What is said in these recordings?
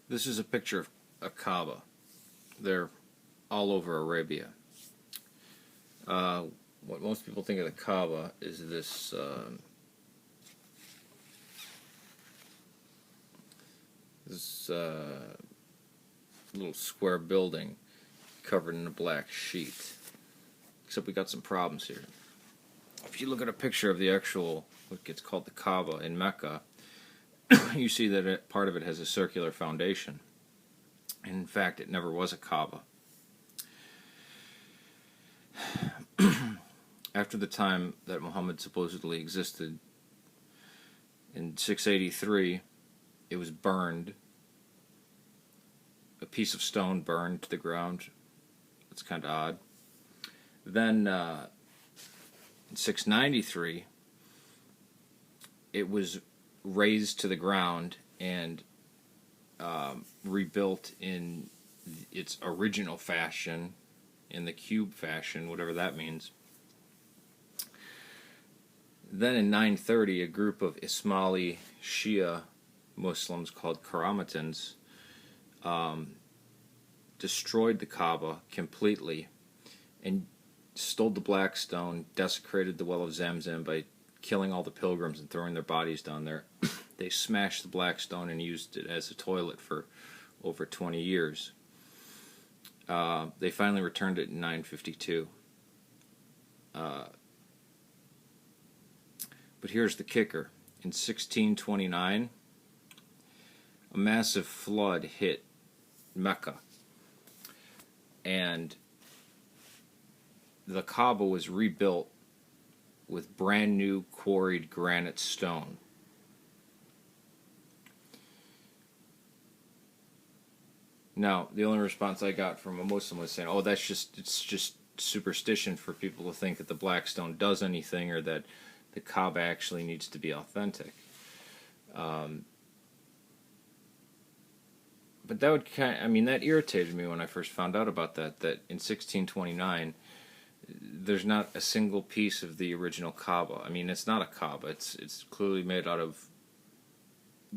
This is a picture of a Kaaba. They're all over Arabia. What most people think of the Kaaba is this little square building covered in a black sheet. Except we got some problems here. If you look at a picture of the actual, what gets called the Kaaba in Mecca, you see that part of it has a circular foundation. In fact, it never was a Kaaba. After the time that Muhammad supposedly existed, in 683, it was burned. A piece of stone burned to the ground. It's kind of odd. Then, in 693, it was razed to the ground and rebuilt in its original fashion, in the cube fashion, whatever that means. Then in 930, a group of Ismaili Shia Muslims called Karamatans destroyed the Kaaba completely and stole the black stone, desecrated the well of Zamzam by killing all the pilgrims and throwing their bodies down there. They smashed the black stone and used it as a toilet for over 20 years. They finally returned it in 952. But here's the kicker. In 1629, a massive flood hit Mecca. And the Kaaba was rebuilt with brand new quarried granite stone. Now, the only response I got from a Muslim was saying, "Oh, it's just superstition for people to think that the black stone does anything or that the Kaaba actually needs to be authentic." But that would that irritated me when I first found out about that in 1629, there's not a single piece of the original Kaaba. I mean, it's not a Kaaba. It's clearly made out of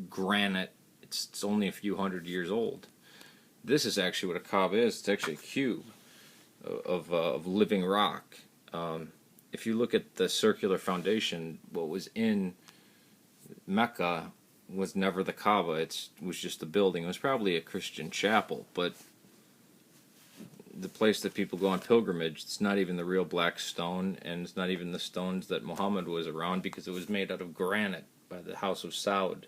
granite. It's only a few hundred years old. This is actually what a Kaaba is. It's actually a cube of living rock. If you look at the circular foundation, what was in Mecca was never the Kaaba. It was just a building. It was probably a Christian chapel, but the place that people go on pilgrimage, it's not even the real black stone, and it's not even the stones that Muhammad was around, because it was made out of granite by the House of Saud.